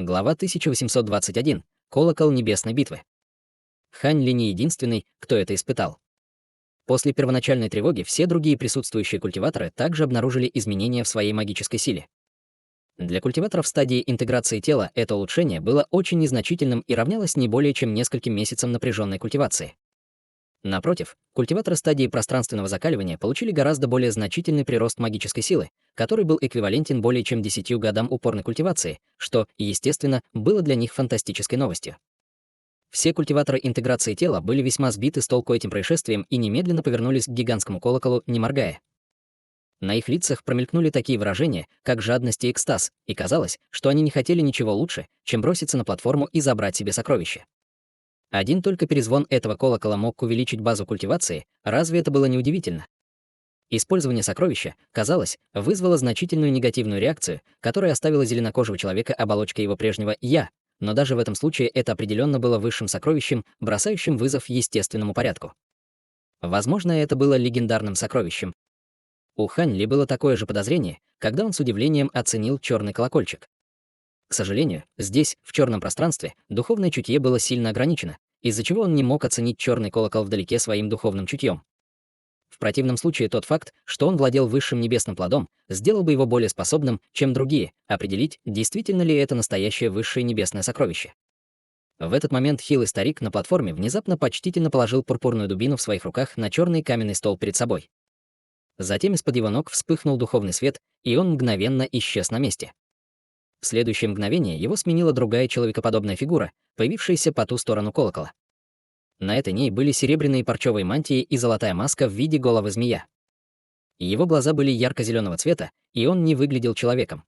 Глава 1821. Колокол небесной битвы. Хань Ли не единственный, кто это испытал. После первоначальной тревоги все другие присутствующие культиваторы также обнаружили изменения в своей магической силе. Для культиваторов стадии интеграции тела это улучшение было очень незначительным и равнялось не более чем нескольким месяцам напряженной культивации. Напротив, культиваторы стадии пространственного закаливания получили гораздо более значительный прирост магической силы, который был эквивалентен более чем 10 годам упорной культивации, что, естественно, было для них фантастической новостью. Все культиваторы интеграции тела были весьма сбиты с толку этим происшествием и немедленно повернулись к гигантскому колоколу, не моргая. На их лицах промелькнули такие выражения, как жадность и экстаз, и казалось, что они не хотели ничего лучше, чем броситься на платформу и забрать себе сокровища. Один только перезвон этого колокола мог увеличить базу культивации, разве это было неудивительно? Использование сокровища, казалось, вызвало значительную негативную реакцию, которая оставила зеленокожего человека оболочкой его прежнего «я», но даже в этом случае это определенно было высшим сокровищем, бросающим вызов естественному порядку. Возможно, это было легендарным сокровищем. У Хань Ли было такое же подозрение, когда он с удивлением оценил черный колокольчик. К сожалению, здесь, в черном пространстве, духовное чутье было сильно ограничено, из-за чего он не мог оценить черный колокол вдалеке своим духовным чутьем. В противном случае тот факт, что он владел высшим небесным плодом, сделал бы его более способным, чем другие, определить, действительно ли это настоящее высшее небесное сокровище. В этот момент хилый старик на платформе внезапно почтительно положил пурпурную дубину в своих руках на черный каменный стол перед собой. Затем из-под его ног вспыхнул духовный свет, и он мгновенно исчез на месте. В следующее мгновение его сменила другая человекоподобная фигура, появившаяся по ту сторону колокола. На этой ней были серебряные парчевые мантии и золотая маска в виде головы змея. Его глаза были ярко-зеленого цвета, и он не выглядел человеком.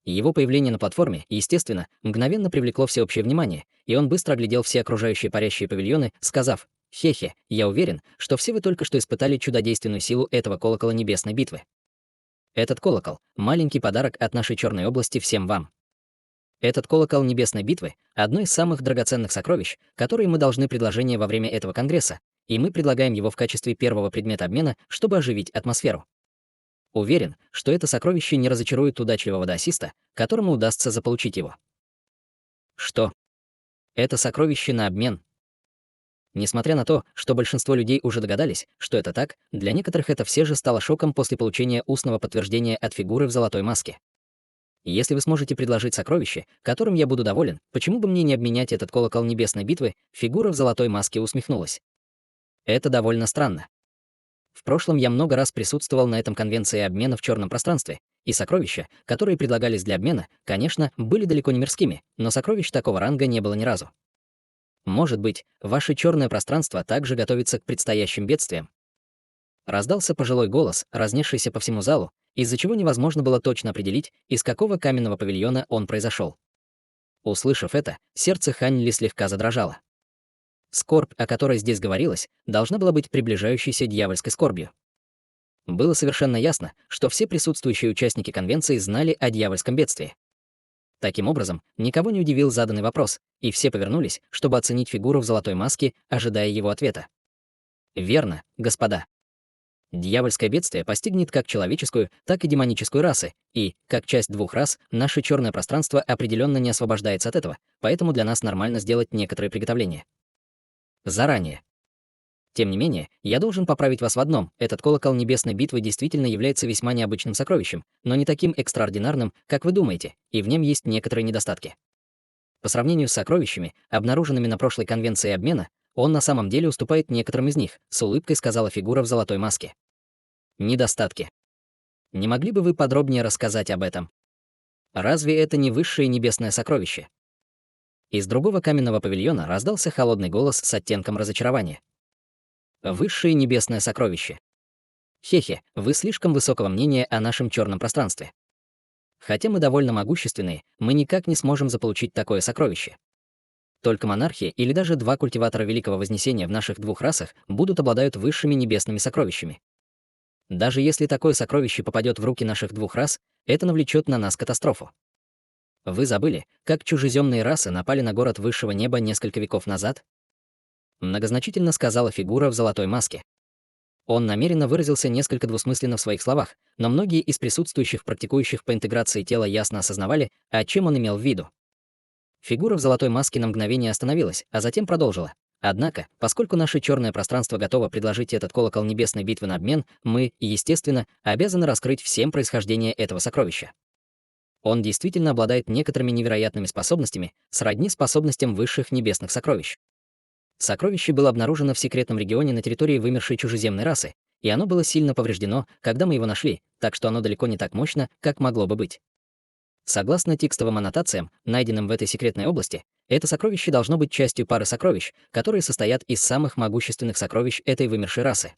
Его появление на платформе, естественно, мгновенно привлекло всеобщее внимание, и он быстро оглядел все окружающие парящие павильоны, сказав: «Хе-хе, я уверен, что все вы только что испытали чудодейственную силу этого колокола небесной битвы. Этот колокол — маленький подарок от нашей черной области всем вам. Этот колокол небесной битвы — одно из самых драгоценных сокровищ, которые мы должны предложить во время этого конгресса, и мы предлагаем его в качестве первого предмета обмена, чтобы оживить атмосферу. Уверен, что это сокровище не разочарует удачливого даосиста, которому удастся заполучить его». Что? Это сокровище на обмен? Несмотря на то, что большинство людей уже догадались, что это так, для некоторых это все же стало шоком после получения устного подтверждения от фигуры в золотой маске. Если вы сможете предложить сокровище, которым я буду доволен, почему бы мне не обменять этот колокол небесной битвы? Фигура в золотой маске усмехнулась. Это довольно странно. В прошлом я много раз присутствовал на этом конвенции обмена в черном пространстве, и сокровища, которые предлагались для обмена, конечно, были далеко не мирскими, но сокровищ такого ранга не было ни разу. Может быть, ваше черное пространство также готовится к предстоящим бедствиям? Раздался пожилой голос, разнесшийся по всему залу, из-за чего невозможно было точно определить, из какого каменного павильона он произошел. Услышав это, сердце Хань Ли слегка задрожало. Скорбь, о которой здесь говорилось, должна была быть приближающейся дьявольской скорбью. Было совершенно ясно, что все присутствующие участники конвенции знали о дьявольском бедствии. Таким образом, никого не удивил заданный вопрос, и все повернулись, чтобы оценить фигуру в золотой маске, ожидая его ответа. Верно, господа. Дьявольское бедствие постигнет как человеческую, так и демоническую расы, и, как часть двух рас, наше черное пространство определенно не освобождается от этого, поэтому для нас нормально сделать некоторые приготовления. Заранее. Тем не менее, я должен поправить вас в одном: этот колокол небесной битвы действительно является весьма необычным сокровищем, но не таким экстраординарным, как вы думаете, и в нем есть некоторые недостатки. По сравнению с сокровищами, обнаруженными на прошлой конвенции обмена, он на самом деле уступает некоторым из них, с улыбкой сказала фигура в золотой маске. Недостатки. Не могли бы вы подробнее рассказать об этом? Разве это не высшее небесное сокровище? Из другого каменного павильона раздался холодный голос с оттенком разочарования. Высшее небесное сокровище. Хе-хе, вы слишком высокого мнения о нашем черном пространстве. Хотя мы довольно могущественные, мы никак не сможем заполучить такое сокровище. Только монархи или даже два культиватора Великого Вознесения в наших двух расах будут обладать высшими небесными сокровищами. Даже если такое сокровище попадет в руки наших двух рас, это навлечет на нас катастрофу. Вы забыли, как чужеземные расы напали на город высшего неба несколько веков назад? Многозначительно сказала фигура в золотой маске. Он намеренно выразился несколько двусмысленно в своих словах, но многие из присутствующих, практикующих по интеграции тела, ясно осознавали, о чем он имел в виду. Фигура в золотой маске на мгновение остановилась, а затем продолжила. Однако, поскольку наше черное пространство готово предложить этот колокол небесной битвы на обмен, мы, естественно, обязаны раскрыть всем происхождение этого сокровища. Он действительно обладает некоторыми невероятными способностями, сродни способностям высших небесных сокровищ. Сокровище было обнаружено в секретном регионе на территории вымершей чужеземной расы, и оно было сильно повреждено, когда мы его нашли, так что оно далеко не так мощно, как могло бы быть. Согласно текстовым аннотациям, найденным в этой секретной области, это сокровище должно быть частью пары сокровищ, которые состоят из самых могущественных сокровищ этой вымершей расы.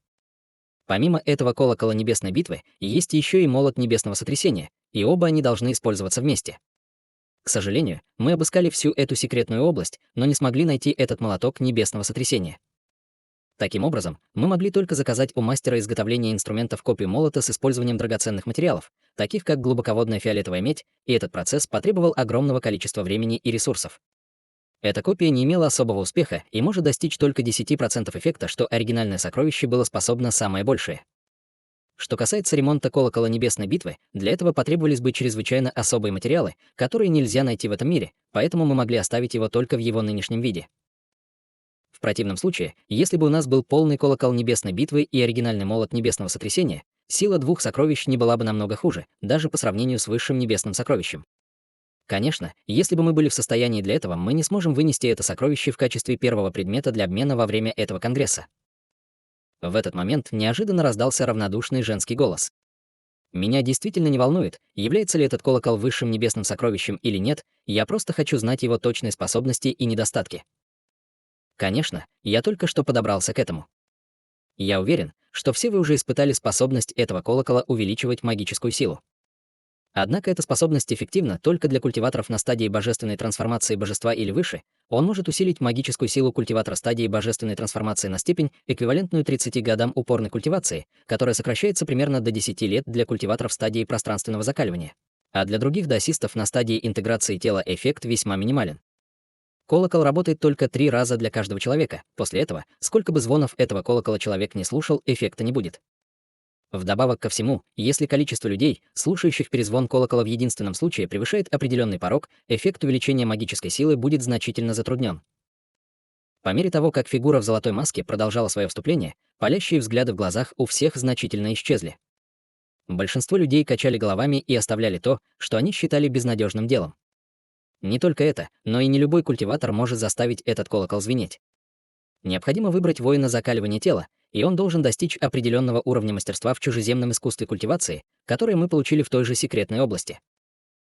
Помимо этого колокола небесной битвы, есть еще и молот небесного сотрясения, и оба они должны использоваться вместе. К сожалению, мы обыскали всю эту секретную область, но не смогли найти этот молоток небесного сотрясения. Таким образом, мы могли только заказать у мастера изготовления инструментов копию молота с использованием драгоценных материалов, таких как глубоководная фиолетовая медь, и этот процесс потребовал огромного количества времени и ресурсов. Эта копия не имела особого успеха и может достичь только 10% эффекта, что оригинальное сокровище было способно самое большее. Что касается ремонта колокола небесной битвы, для этого потребовались бы чрезвычайно особые материалы, которые нельзя найти в этом мире, поэтому мы могли оставить его только в его нынешнем виде. В противном случае, если бы у нас был полный колокол небесной битвы и оригинальный молот небесного сотрясения, сила двух сокровищ не была бы намного хуже, даже по сравнению с высшим небесным сокровищем. Конечно, если бы мы были в состоянии для этого, мы не сможем вынести это сокровище в качестве первого предмета для обмена во время этого конгресса. В этот момент неожиданно раздался равнодушный женский голос. Меня действительно не волнует, является ли этот колокол высшим небесным сокровищем или нет, я просто хочу знать его точные способности и недостатки. Конечно, я только что подобрался к этому. Я уверен, что все вы уже испытали способность этого колокола увеличивать магическую силу. Однако эта способность эффективна только для культиваторов на стадии божественной трансформации божества или выше. Он может усилить магическую силу культиватора стадии божественной трансформации на степень, эквивалентную 30 годам упорной культивации, которая сокращается примерно до 10 лет для культиваторов стадии пространственного закаливания. А для других даосистов на стадии интеграции тела эффект весьма минимален. Колокол работает только 3 раза для каждого человека. После этого, сколько бы звонов этого колокола человек не слушал, эффекта не будет. Вдобавок ко всему, если количество людей, слушающих перезвон колокола в единственном случае, превышает определенный порог, эффект увеличения магической силы будет значительно затруднен. По мере того, как фигура в золотой маске продолжала свое вступление, палящие взгляды в глазах у всех значительно исчезли. Большинство людей качали головами и оставляли то, что они считали безнадежным делом. Не только это, но и не любой культиватор может заставить этот колокол звенеть. Необходимо выбрать воина закаливания тела, и он должен достичь определенного уровня мастерства в чужеземном искусстве культивации, которое мы получили в той же секретной области.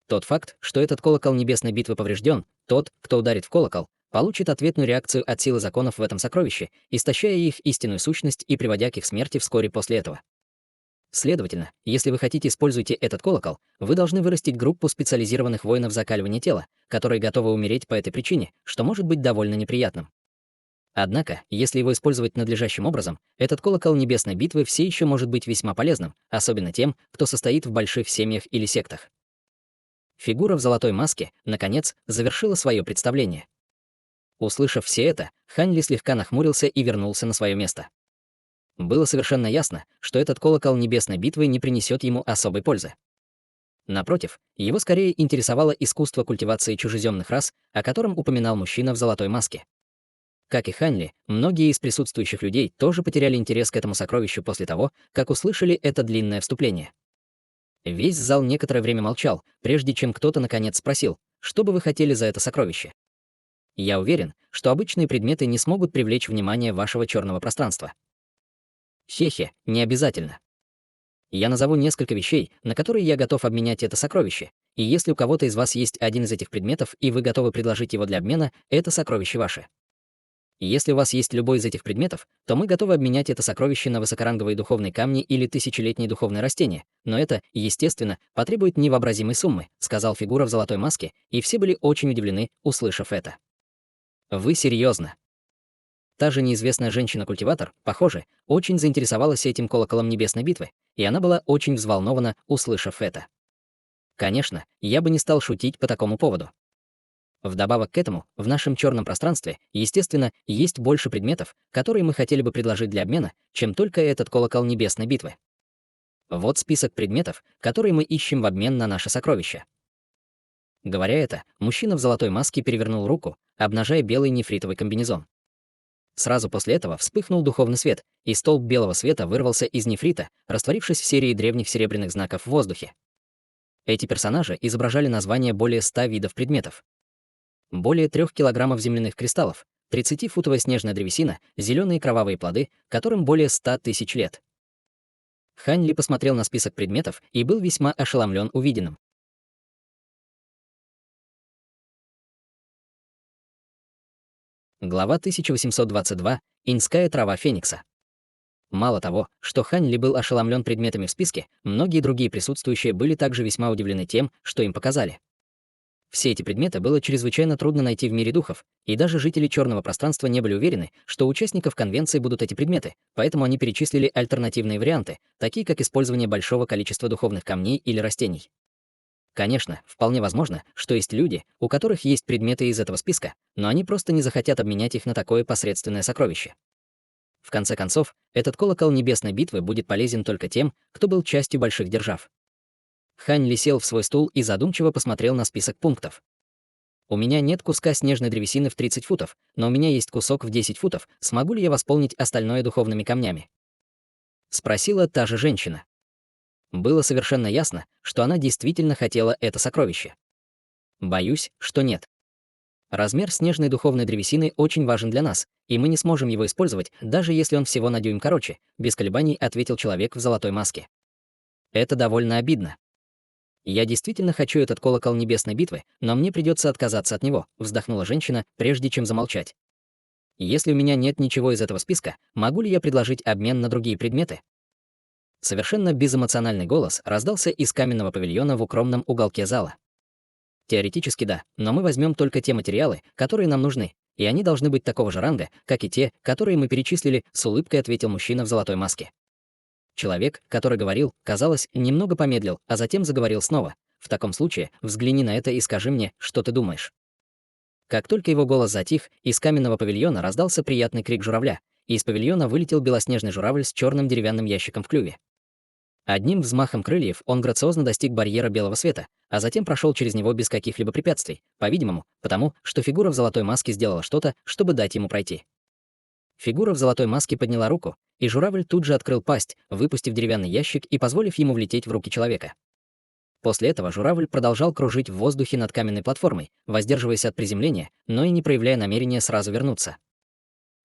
Тот факт, что этот колокол небесной битвы поврежден, тот, кто ударит в колокол, получит ответную реакцию от силы законов в этом сокровище, истощая их истинную сущность и приводя к их смерти вскоре после этого. Следовательно, если вы хотите использовать этот колокол, вы должны вырастить группу специализированных воинов закаливания тела, которые готовы умереть по этой причине, что может быть довольно неприятным. Однако, если его использовать надлежащим образом, этот колокол небесной битвы все еще может быть весьма полезным, особенно тем, кто состоит в больших семьях или сектах. Фигура в золотой маске, наконец, завершила свое представление. Услышав все это, Хань Ли слегка нахмурился и вернулся на свое место. Было совершенно ясно, что этот колокол небесной битвы не принесет ему особой пользы. Напротив, его скорее интересовало искусство культивации чужеземных рас, о котором упоминал мужчина в золотой маске. Как и Хань Ли, многие из присутствующих людей тоже потеряли интерес к этому сокровищу после того, как услышали это длинное вступление. Весь зал некоторое время молчал, прежде чем кто-то наконец спросил, что бы вы хотели за это сокровище? Я уверен, что обычные предметы не смогут привлечь внимание вашего черного пространства. Хе-хе, не обязательно. Я назову несколько вещей, на которые я готов обменять это сокровище, и если у кого-то из вас есть один из этих предметов, и вы готовы предложить его для обмена, это сокровище ваше. Если у вас есть любой из этих предметов, то мы готовы обменять это сокровище на высокоранговые духовные камни или тысячелетние духовные растения, но это, естественно, потребует невообразимой суммы, сказал фигура в золотой маске, и все были очень удивлены, услышав это. Вы серьезно? Та же неизвестная женщина-культиватор, похоже, очень заинтересовалась этим колоколом небесной битвы, и она была очень взволнована, услышав это. Конечно, я бы не стал шутить по такому поводу. Вдобавок к этому, в нашем черном пространстве, естественно, есть больше предметов, которые мы хотели бы предложить для обмена, чем только этот колокол небесной битвы. Вот список предметов, которые мы ищем в обмен на наше сокровище. Говоря это, мужчина в золотой маске перевернул руку, обнажая белый нефритовый комбинезон. Сразу после этого вспыхнул духовный свет, и столб белого света вырвался из нефрита, растворившись в серии древних серебряных знаков в воздухе. Эти персонажи изображали названия более 100 видов предметов. Более 3 килограммов земляных кристаллов, 30-футовая снежная древесина, зеленые кровавые плоды, которым более 100 тысяч лет. Хань Ли посмотрел на список предметов и был весьма ошеломлен увиденным. Глава 1822. Иньская трава феникса. Мало того, что Хань Ли был ошеломлен предметами в списке, многие другие присутствующие были также весьма удивлены тем, что им показали. Все эти предметы было чрезвычайно трудно найти в мире духов, и даже жители черного пространства не были уверены, что у участников конвенции будут эти предметы, поэтому они перечислили альтернативные варианты, такие как использование большого количества духовных камней или растений. Конечно, вполне возможно, что есть люди, у которых есть предметы из этого списка, но они просто не захотят обменять их на такое посредственное сокровище. В конце концов, этот колокол небесной битвы будет полезен только тем, кто был частью больших держав. Хань Ли сел в свой стул и задумчиво посмотрел на список пунктов. «У меня нет куска снежной древесины в 30 футов, но у меня есть кусок в 10 футов, смогу ли я восполнить остальное духовными камнями?» Спросила та же женщина. Было совершенно ясно, что она действительно хотела это сокровище. Боюсь, что нет. Размер снежной духовной древесины очень важен для нас, и мы не сможем его использовать, даже если он всего на дюйм короче, без колебаний ответил человек в золотой маске. Это довольно обидно. Я действительно хочу этот колокол небесной битвы, но мне придется отказаться от него, вздохнула женщина, прежде чем замолчать. Если у меня нет ничего из этого списка, могу ли я предложить обмен на другие предметы? Совершенно безэмоциональный голос раздался из каменного павильона в укромном уголке зала. Теоретически да, но мы возьмем только те материалы, которые нам нужны, и они должны быть такого же ранга, как и те, которые мы перечислили, с улыбкой ответил мужчина в золотой маске. Человек, который говорил, казалось, немного помедлил, а затем заговорил снова. В таком случае, взгляни на это и скажи мне, что ты думаешь. Как только его голос затих, из каменного павильона раздался приятный крик журавля, и из павильона вылетел белоснежный журавль с черным деревянным ящиком в клюве. Одним взмахом крыльев он грациозно достиг барьера белого света, а затем прошел через него без каких-либо препятствий, по-видимому, потому, что фигура в золотой маске сделала что-то, чтобы дать ему пройти. Фигура в золотой маске подняла руку, и журавль тут же открыл пасть, выпустив деревянный ящик и позволив ему влететь в руки человека. После этого журавль продолжал кружить в воздухе над каменной платформой, воздерживаясь от приземления, но и не проявляя намерения сразу вернуться.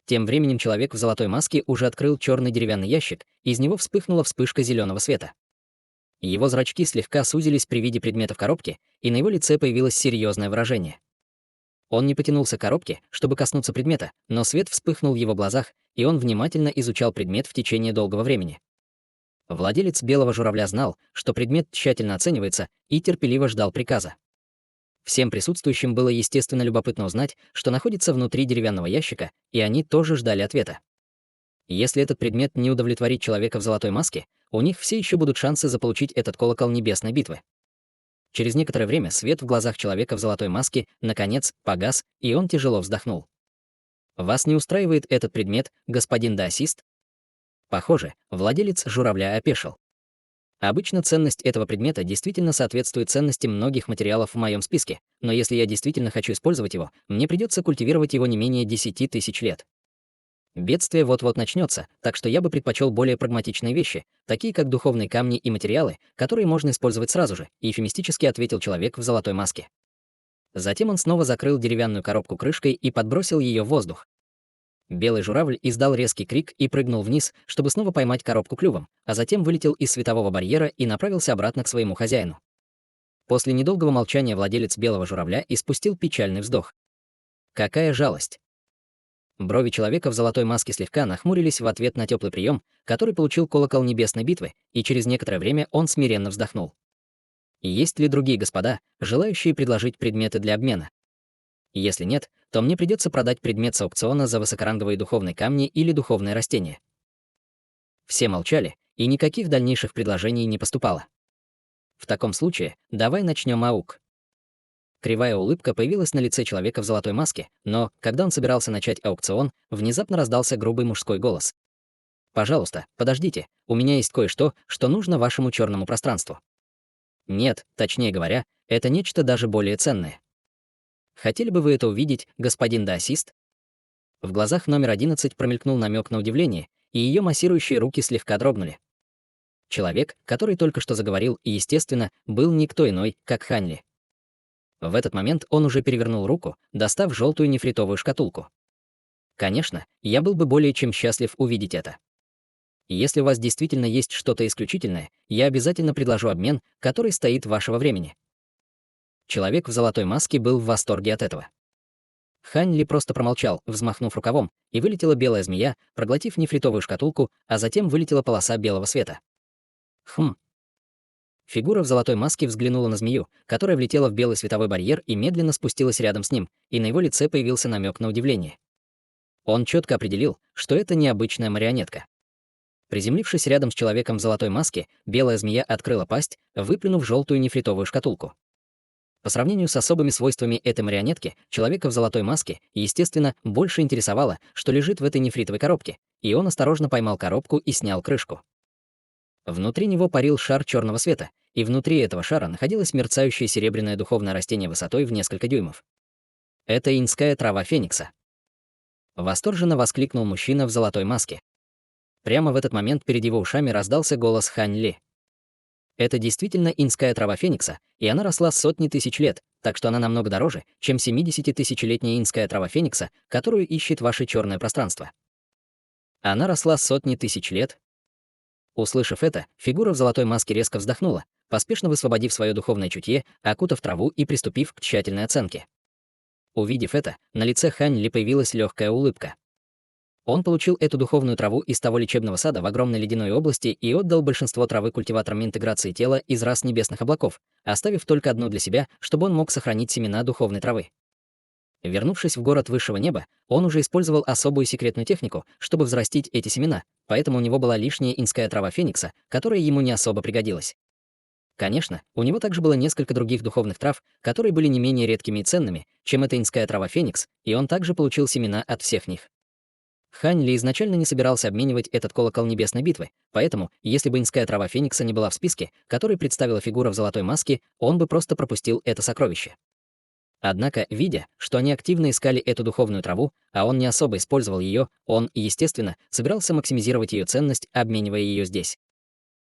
Тем временем человек в золотой маске уже открыл черный деревянный ящик, и из него вспыхнула вспышка зеленого света. Его зрачки слегка сузились при виде предмета в коробке, и на его лице появилось серьезное выражение. Он не потянулся к коробке, чтобы коснуться предмета, но свет вспыхнул в его глазах, и он внимательно изучал предмет в течение долгого времени. Владелец белого журавля знал, что предмет тщательно оценивается, и терпеливо ждал приказа. Всем присутствующим было естественно любопытно узнать, что находится внутри деревянного ящика, и они тоже ждали ответа. Если этот предмет не удовлетворит человека в золотой маске, у них все еще будут шансы заполучить этот колокол небесной битвы. Через некоторое время свет в глазах человека в золотой маске, наконец, погас, и он тяжело вздохнул. «Вас не устраивает этот предмет, господин даосист?» Похоже, владелец журавля опешил. Обычно ценность этого предмета действительно соответствует ценности многих материалов в моем списке, но если я действительно хочу использовать его, мне придется культивировать его не менее 10 тысяч лет. Бедствие вот-вот начнется, так что я бы предпочел более прагматичные вещи, такие как духовные камни и материалы, которые можно использовать сразу же, эфемистически ответил человек в золотой маске. Затем он снова закрыл деревянную коробку крышкой и подбросил ее в воздух. Белый журавль издал резкий крик и прыгнул вниз, чтобы снова поймать коробку клювом, а затем вылетел из светового барьера и направился обратно к своему хозяину. После недолгого молчания владелец белого журавля испустил печальный вздох. Какая жалость! Брови человека в золотой маске слегка нахмурились в ответ на теплый прием, который получил колокол небесной битвы, и через некоторое время он смиренно вздохнул. Есть ли другие господа, желающие предложить предметы для обмена? Если нет, то мне придется продать предмет с аукциона за высокоранговые духовные камни или духовные растения. Все молчали, и никаких дальнейших предложений не поступало. В таком случае, давай начнем аук. Кривая улыбка появилась на лице человека в золотой маске, но, когда он собирался начать аукцион, внезапно раздался грубый мужской голос. «Пожалуйста, подождите, у меня есть кое-что, что нужно вашему черному пространству». Нет, точнее говоря, это нечто даже более ценное. Хотели бы вы это увидеть, господин даосист? В глазах номер 11 промелькнул намек на удивление, и ее массирующие руки слегка дрогнули. Человек, который только что заговорил, естественно, был никто иной, как Ханли. В этот момент он уже перевернул руку, достав желтую нефритовую шкатулку. Конечно, я был бы более чем счастлив увидеть это. Если у вас действительно есть что-то исключительное, я обязательно предложу обмен, который стоит вашего времени. Человек в золотой маске был в восторге от этого. Хань Ли просто промолчал, взмахнув рукавом, и вылетела белая змея, проглотив нефритовую шкатулку, а затем вылетела полоса белого света. Хм. Фигура в золотой маске взглянула на змею, которая влетела в белый световой барьер и медленно спустилась рядом с ним, и на его лице появился намек на удивление. Он четко определил, что это необычная марионетка. Приземлившись рядом с человеком в золотой маске, белая змея открыла пасть, выплюнув желтую нефритовую шкатулку. По сравнению с особыми свойствами этой марионетки, человека в золотой маске, естественно, больше интересовало, что лежит в этой нефритовой коробке, и он осторожно поймал коробку и снял крышку. Внутри него парил шар черного света, и внутри этого шара находилось мерцающее серебряное духовное растение высотой в несколько дюймов. Это инская трава феникса. Восторженно воскликнул мужчина в золотой маске. Прямо в этот момент перед его ушами раздался голос Хань Ли. Это действительно инская трава феникса, и она росла сотни тысяч лет, так что она намного дороже, чем 70-тысячелетняя инская трава феникса, которую ищет ваше черное пространство. Она росла сотни тысяч лет. Услышав это, фигура в золотой маске резко вздохнула, поспешно высвободив свое духовное чутье, окутав траву и приступив к тщательной оценке. Увидев это, на лице Хань Ли появилась легкая улыбка. Он получил эту духовную траву из того лечебного сада в огромной ледяной области и отдал большинство травы культиваторам интеграции тела из рас небесных облаков, оставив только одну для себя, чтобы он мог сохранить семена духовной травы. Вернувшись в город высшего неба, он уже использовал особую секретную технику, чтобы взрастить эти семена, поэтому у него была лишняя инская трава феникса, которая ему не особо пригодилась. Конечно, у него также было несколько других духовных трав, которые были не менее редкими и ценными, чем эта инская трава феникс, и он также получил семена от всех них. Хань Ли изначально не собирался обменивать этот колокол небесной битвы, поэтому, если бы инская трава феникса не была в списке, который представила фигура в золотой маске, он бы просто пропустил это сокровище. Однако, видя, что они активно искали эту духовную траву, а он не особо использовал ее, он, естественно, собирался максимизировать ее ценность, обменивая ее здесь.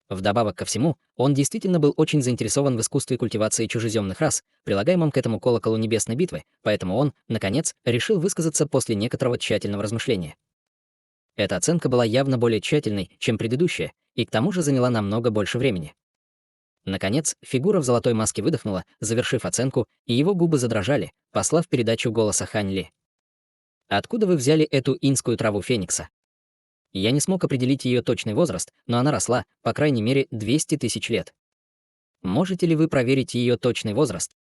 Вдобавок ко всему, он действительно был очень заинтересован в искусстве культивации чужеземных рас, прилагаемом к этому колоколу небесной битвы, поэтому он, наконец, решил высказаться после некоторого тщательного размышления. Эта оценка была явно более тщательной, чем предыдущая, и к тому же заняла намного больше времени. Наконец, фигура в золотой маске выдохнула, завершив оценку, и его губы задрожали, послав передачу голоса Хань Ли. «Откуда вы взяли эту инскую траву феникса?» Я не смог определить ее точный возраст, но она росла, по крайней мере, 200 тысяч лет. Можете ли вы проверить ее точный возраст?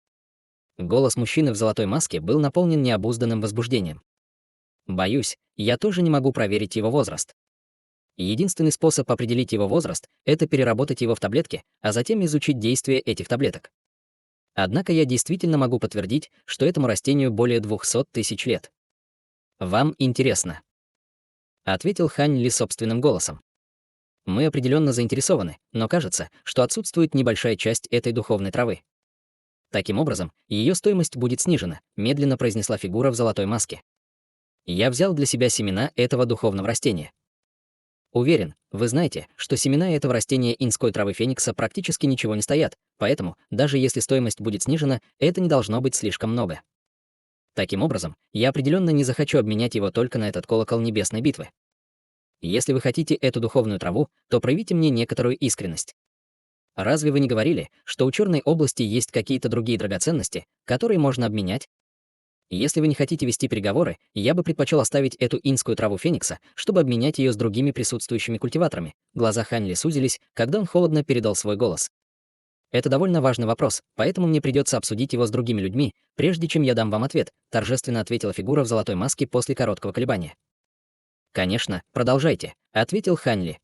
Голос мужчины в золотой маске был наполнен необузданным возбуждением. Боюсь, я тоже не могу проверить его возраст. Единственный способ определить его возраст — это переработать его в таблетки, а затем изучить действие этих таблеток. Однако я действительно могу подтвердить, что этому растению более 200 тысяч лет. Вам интересно? Ответил Хань Ли собственным голосом. Мы определенно заинтересованы, но кажется, что отсутствует небольшая часть этой духовной травы. Таким образом, ее стоимость будет снижена, медленно произнесла фигура в золотой маске. Я взял для себя семена этого духовного растения. Уверен, вы знаете, что семена этого растения инской травы феникса практически ничего не стоят, поэтому, даже если стоимость будет снижена, это не должно быть слишком много. Таким образом, я определенно не захочу обменять его только на этот колокол небесной битвы. Если вы хотите эту духовную траву, то проявите мне некоторую искренность. Разве вы не говорили, что у черной области есть какие-то другие драгоценности, которые можно обменять? Если вы не хотите вести переговоры, я бы предпочел оставить эту инскую траву феникса, чтобы обменять ее с другими присутствующими культиваторами. Глаза Хань Ли сузились, когда он холодно передал свой голос. Это довольно важный вопрос, поэтому мне придется обсудить его с другими людьми, прежде чем я дам вам ответ, торжественно ответила фигура в золотой маске после короткого колебания. Конечно, продолжайте, ответил Хань Ли.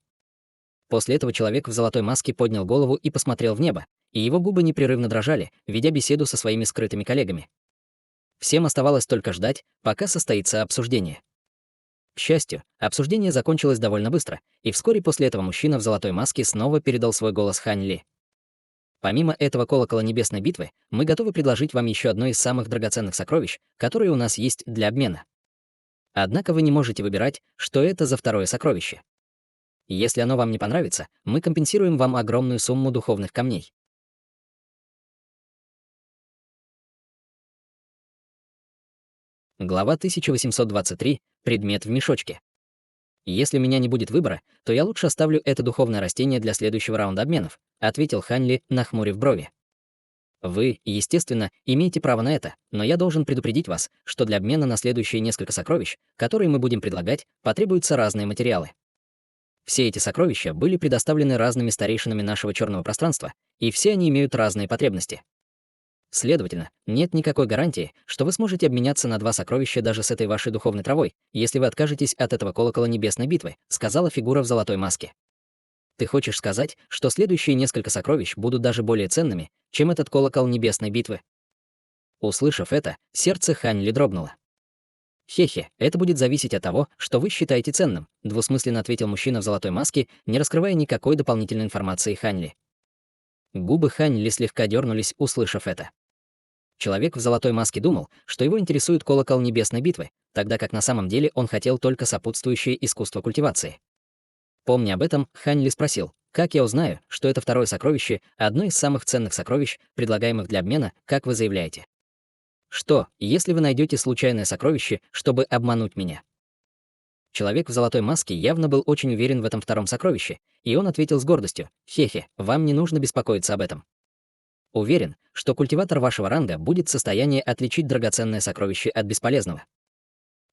После этого человек в золотой маске поднял голову и посмотрел в небо, и его губы непрерывно дрожали, ведя беседу со своими скрытыми коллегами. Всем оставалось только ждать, пока состоится обсуждение. К счастью, обсуждение закончилось довольно быстро, и вскоре после этого мужчина в золотой маске снова передал свой голос Хань Ли. Помимо этого колокола небесной битвы, мы готовы предложить вам еще одно из самых драгоценных сокровищ, которые у нас есть для обмена. Однако вы не можете выбирать, что это за второе сокровище. Если оно вам не понравится, мы компенсируем вам огромную сумму духовных камней. Глава 1823. Предмет в мешочке. «Если у меня не будет выбора, то я лучше оставлю это духовное растение для следующего раунда обменов», ответил Хань Ли, нахмурив брови. «Вы, естественно, имеете право на это, но я должен предупредить вас, что для обмена на следующие несколько сокровищ, которые мы будем предлагать, потребуются разные материалы. Все эти сокровища были предоставлены разными старейшинами нашего черного пространства, и все они имеют разные потребности. Следовательно, нет никакой гарантии, что вы сможете обменяться на два сокровища даже с этой вашей духовной травой, если вы откажетесь от этого колокола небесной битвы», сказала фигура в золотой маске. «Ты хочешь сказать, что следующие несколько сокровищ будут даже более ценными, чем этот колокол небесной битвы?» Услышав это, сердце Хань Ли дрогнуло. «Хе-хе, это будет зависеть от того, что вы считаете ценным», двусмысленно ответил мужчина в золотой маске, не раскрывая никакой дополнительной информации Хань Ли. Губы Хань Ли слегка дернулись, услышав это. Человек в золотой маске думал, что его интересует колокол небесной битвы, тогда как на самом деле он хотел только сопутствующее искусство культивации. Помня об этом, Хань Ли спросил: «Как я узнаю, что это второе сокровище, одно из самых ценных сокровищ, предлагаемых для обмена, как вы заявляете? Что, если вы найдете случайное сокровище, чтобы обмануть меня?» Человек в золотой маске явно был очень уверен в этом втором сокровище, и он ответил с гордостью: «Хе-хе, вам не нужно беспокоиться об этом. Уверен, что культиватор вашего ранга будет в состоянии отличить драгоценное сокровище от бесполезного.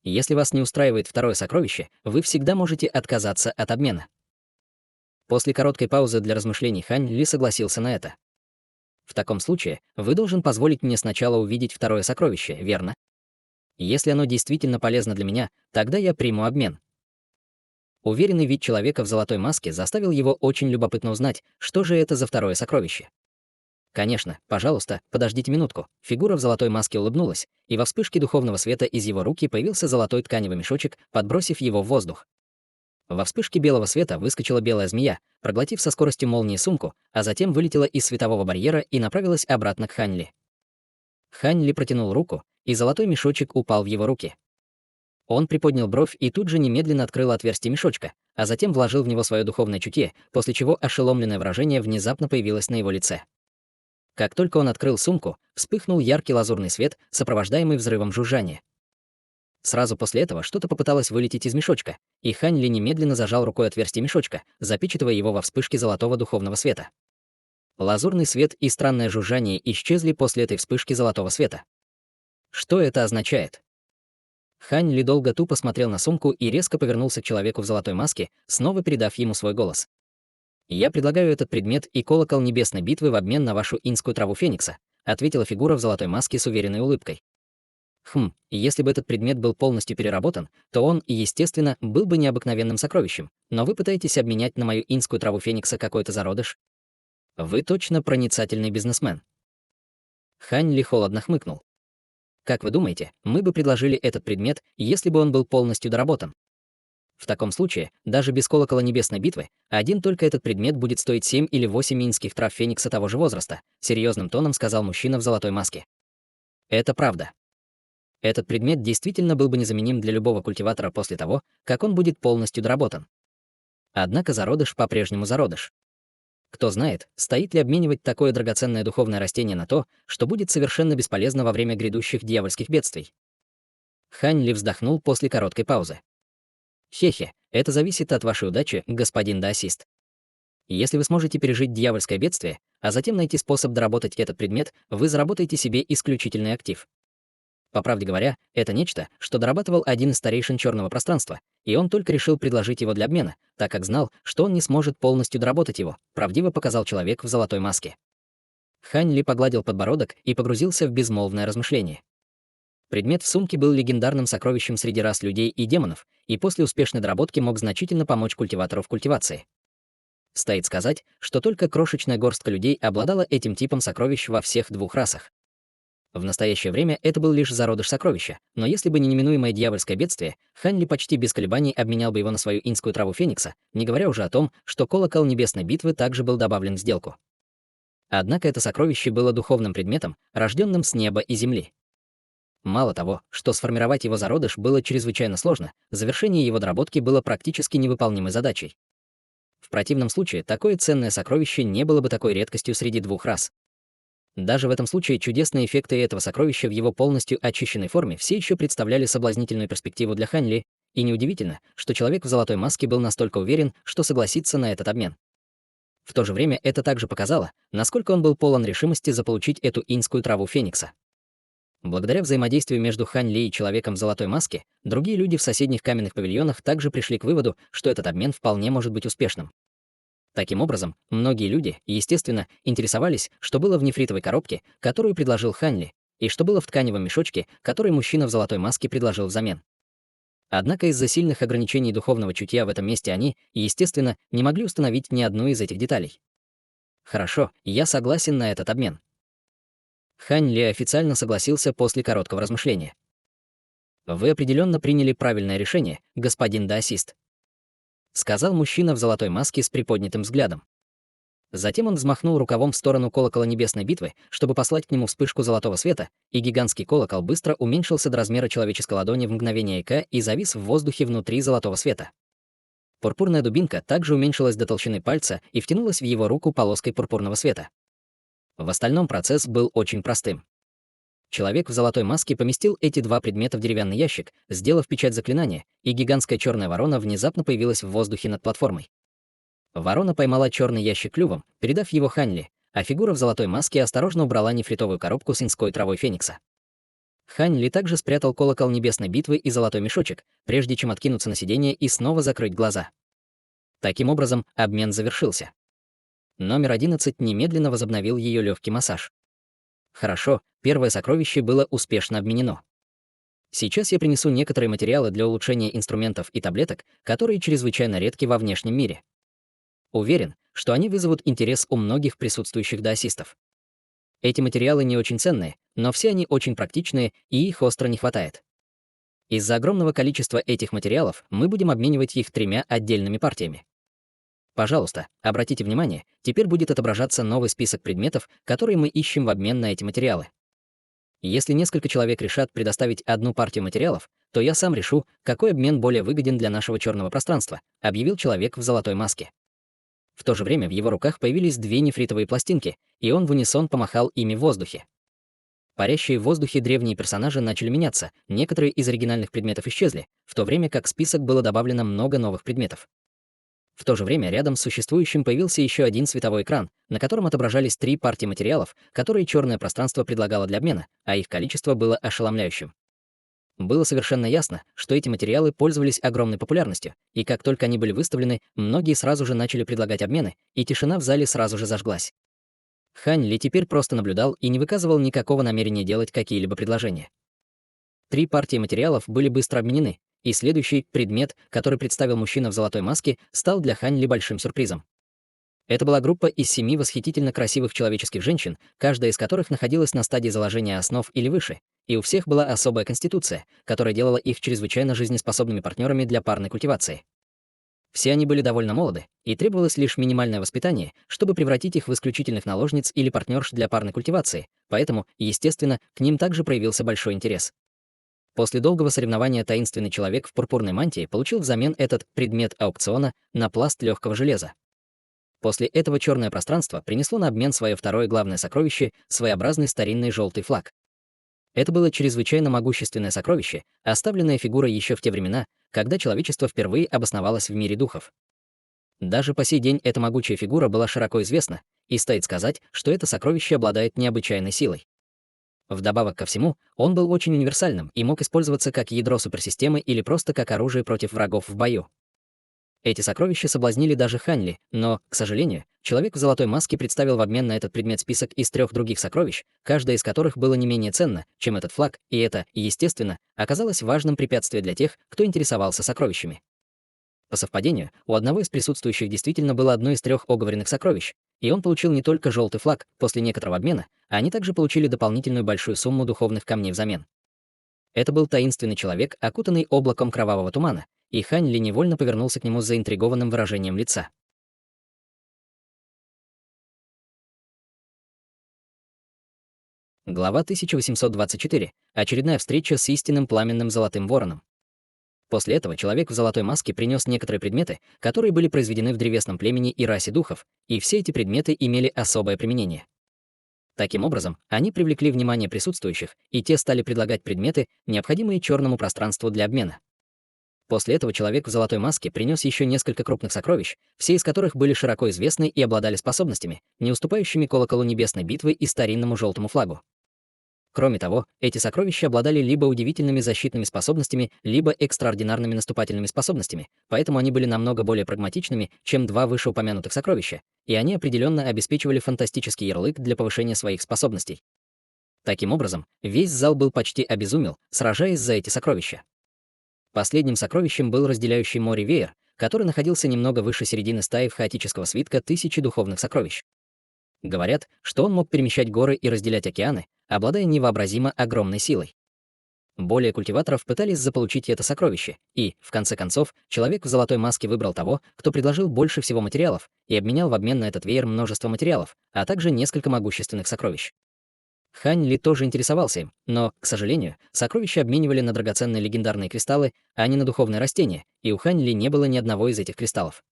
Если вас не устраивает второе сокровище, вы всегда можете отказаться от обмена». После короткой паузы для размышлений Хань Ли согласился на это. «В таком случае вы должен позволить мне сначала увидеть второе сокровище, верно? Если оно действительно полезно для меня, тогда я приму обмен». Уверенный вид человека в золотой маске заставил его очень любопытно узнать, что же это за второе сокровище. «Конечно, пожалуйста, подождите минутку». Фигура в золотой маске улыбнулась, и во вспышке духовного света из его руки появился золотой тканевый мешочек, подбросив его в воздух. Во вспышке белого света выскочила белая змея, проглотив со скоростью молнии сумку, а затем вылетела из светового барьера и направилась обратно к Хань Ли. Хань Ли протянул руку, и золотой мешочек упал в его руки. Он приподнял бровь и тут же немедленно открыл отверстие мешочка, а затем вложил в него свое духовное чутье, после чего ошеломленное выражение внезапно появилось на его лице. Как только он открыл сумку, вспыхнул яркий лазурный свет, сопровождаемый взрывом жужжания. Сразу после этого что-то попыталось вылететь из мешочка, и Хань Ли немедленно зажал рукой отверстие мешочка, запечатывая его во вспышке золотого духовного света. Лазурный свет и странное жужжание исчезли после этой вспышки золотого света. Что это означает? Хань Ли долго тупо смотрел на сумку и резко повернулся к человеку в золотой маске, снова передав ему свой голос. «Я предлагаю этот предмет и колокол небесной битвы в обмен на вашу инскую траву феникса», ответила фигура в золотой маске с уверенной улыбкой. Если бы этот предмет был полностью переработан, то он, естественно, был бы необыкновенным сокровищем, но вы пытаетесь обменять на мою инскую траву феникса какой-то зародыш? Вы точно проницательный бизнесмен». Хань Ли холодно хмыкнул. «Как вы думаете, мы бы предложили этот предмет, если бы он был полностью доработан? В таком случае, даже без колокола небесной битвы, один только этот предмет будет стоить 7 или 8 инских трав феникса того же возраста», серьезным тоном сказал мужчина в золотой маске. «Это правда. Этот предмет действительно был бы незаменим для любого культиватора после того, как он будет полностью доработан. Однако зародыш по-прежнему зародыш. Кто знает, стоит ли обменивать такое драгоценное духовное растение на то, что будет совершенно бесполезно во время грядущих дьявольских бедствий». Хань Ли вздохнул после короткой паузы. «Хе-хе, это зависит от вашей удачи, господин даосист. Если вы сможете пережить дьявольское бедствие, а затем найти способ доработать этот предмет, вы заработаете себе исключительный актив. По правде говоря, это нечто, что дорабатывал один из старейшин черного пространства, и он только решил предложить его для обмена, так как знал, что он не сможет полностью доработать его», правдиво показал человек в золотой маске. Хань Ли погладил подбородок и погрузился в безмолвное размышление. Предмет в сумке был легендарным сокровищем среди рас людей и демонов, и после успешной доработки мог значительно помочь культиватору в культивации. Стоит сказать, что только крошечная горстка людей обладала этим типом сокровищ во всех двух расах. В настоящее время это был лишь зародыш сокровища, но если бы не неминуемое дьявольское бедствие, Хань Ли почти без колебаний обменял бы его на свою инскую траву феникса, не говоря уже о том, что колокол небесной битвы также был добавлен в сделку. Однако это сокровище было духовным предметом, рожденным с неба и земли. Мало того, что сформировать его зародыш было чрезвычайно сложно, завершение его доработки было практически невыполнимой задачей. В противном случае такое ценное сокровище не было бы такой редкостью среди двух рас. Даже в этом случае чудесные эффекты этого сокровища в его полностью очищенной форме все еще представляли соблазнительную перспективу для Хань Ли, и неудивительно, что человек в золотой маске был настолько уверен, что согласится на этот обмен. В то же время это также показало, насколько он был полон решимости заполучить эту иньскую траву феникса. Благодаря взаимодействию между Хань Ли и человеком в золотой маске, другие люди в соседних каменных павильонах также пришли к выводу, что этот обмен вполне может быть успешным. Таким образом, многие люди, естественно, интересовались, что было в нефритовой коробке, которую предложил Хань Ли, и что было в тканевом мешочке, который мужчина в золотой маске предложил взамен. Однако из-за сильных ограничений духовного чутья в этом месте они, естественно, не могли установить ни одну из этих деталей. Хорошо, я согласен на этот обмен. Хань Ли официально согласился после короткого размышления. Вы определенно приняли правильное решение, господин даосист, сказал мужчина в золотой маске с приподнятым взглядом. Затем он взмахнул рукавом в сторону колокола небесной битвы, чтобы послать к нему вспышку золотого света, и гигантский колокол быстро уменьшился до размера человеческой ладони в мгновение ока и завис в воздухе внутри золотого света. Пурпурная дубинка также уменьшилась до толщины пальца и втянулась в его руку полоской пурпурного света. В остальном процесс был очень простым. Человек в золотой маске поместил эти два предмета в деревянный ящик, сделав печать заклинания, и гигантская черная ворона внезапно появилась в воздухе над платформой. Ворона поймала черный ящик клювом, передав его Хань Ли, а фигура в золотой маске осторожно убрала нефритовую коробку с иньской травой феникса. Хань Ли также спрятал колокол небесной битвы и золотой мешочек, прежде чем откинуться на сиденье и снова закрыть глаза. Таким образом, обмен завершился. Номер 11 немедленно возобновил ее легкий массаж. Хорошо, первое сокровище было успешно обменено. Сейчас я принесу некоторые материалы для улучшения инструментов и таблеток, которые чрезвычайно редки во внешнем мире. Уверен, что они вызовут интерес у многих присутствующих даосистов. Эти материалы не очень ценные, но все они очень практичные, и их остро не хватает. Из-за огромного количества этих материалов мы будем обменивать их 3 отдельными партиями. Пожалуйста, обратите внимание, теперь будет отображаться новый список предметов, которые мы ищем в обмен на эти материалы. Если несколько человек решат предоставить одну партию материалов, то я сам решу, какой обмен более выгоден для нашего черного пространства, объявил человек в золотой маске. В то же время в его руках появились 2 нефритовые пластинки, и он в унисон помахал ими в воздухе. Парящие в воздухе древние персонажи начали меняться, некоторые из оригинальных предметов исчезли, в то время как в список было добавлено много новых предметов. В то же время рядом с существующим появился еще один световой экран, на котором отображались 3 партии материалов, которые черное пространство предлагало для обмена, а их количество было ошеломляющим. Было совершенно ясно, что эти материалы пользовались огромной популярностью, и как только они были выставлены, многие сразу же начали предлагать обмены, и тишина в зале сразу же зажглась. Хань Ли теперь просто наблюдал и не выказывал никакого намерения делать какие-либо предложения. 3 партии материалов были быстро обменены, и следующий предмет, который представил мужчина в золотой маске, стал для Хань Ли большим сюрпризом. Это была группа из 7 восхитительно красивых человеческих женщин, каждая из которых находилась на стадии заложения основ или выше, и у всех была особая конституция, которая делала их чрезвычайно жизнеспособными партнерами для парной культивации. Все они были довольно молоды, и требовалось лишь минимальное воспитание, чтобы превратить их в исключительных наложниц или партнерш для парной культивации, поэтому, естественно, к ним также проявился большой интерес. После долгого соревнования таинственный человек в пурпурной мантии получил взамен этот предмет аукциона на пласт легкого железа. После этого черное пространство принесло на обмен свое второе главное сокровище — своеобразный старинный желтый флаг. Это было чрезвычайно могущественное сокровище, оставленное фигурой еще в те времена, когда человечество впервые обосновалось в мире духов. Даже по сей день эта могучая фигура была широко известна, и стоит сказать, что это сокровище обладает необычайной силой. Вдобавок ко всему, он был очень универсальным и мог использоваться как ядро суперсистемы или просто как оружие против врагов в бою. Эти сокровища соблазнили даже Хань Ли, но, к сожалению, человек в золотой маске представил в обмен на этот предмет список из 3 других сокровищ, каждое из которых было не менее ценно, чем этот флаг, и это, естественно, оказалось важным препятствием для тех, кто интересовался сокровищами. По совпадению, у одного из присутствующих действительно было одно из 3 оговоренных сокровищ, и он получил не только желтый флаг после некоторого обмена, а они также получили дополнительную большую сумму духовных камней взамен. Это был таинственный человек, окутанный облаком кровавого тумана, и Хань Ли невольно повернулся к нему с заинтригованным выражением лица. Глава 1824. Очередная встреча с истинным пламенным золотым вороном. После этого человек в золотой маске принес некоторые предметы, которые были произведены в древесном племени и расе духов, и все эти предметы имели особое применение. Таким образом, они привлекли внимание присутствующих, и те стали предлагать предметы, необходимые черному пространству для обмена. После этого человек в золотой маске принес еще несколько крупных сокровищ, все из которых были широко известны и обладали способностями, не уступающими колоколу небесной битвы и старинному желтому флагу. Кроме того, эти сокровища обладали либо удивительными защитными способностями, либо экстраординарными наступательными способностями, поэтому они были намного более прагматичными, чем два вышеупомянутых сокровища, и они определенно обеспечивали фантастический ярлык для повышения своих способностей. Таким образом, весь зал был почти обезумел, сражаясь за эти сокровища. Последним сокровищем был разделяющий море веер, который находился немного выше середины стаи в хаотического свитка тысячи духовных сокровищ. Говорят, что он мог перемещать горы и разделять океаны, обладая невообразимо огромной силой. Более культиваторов пытались заполучить это сокровище, и, в конце концов, человек в золотой маске выбрал того, кто предложил больше всего материалов, и обменял в обмен на этот веер множество материалов, а также несколько могущественных сокровищ. Хань Ли тоже интересовался им, но, к сожалению, сокровища обменивали на драгоценные легендарные кристаллы, а не на духовные растения, и у Хань Ли не было ни одного из этих кристаллов.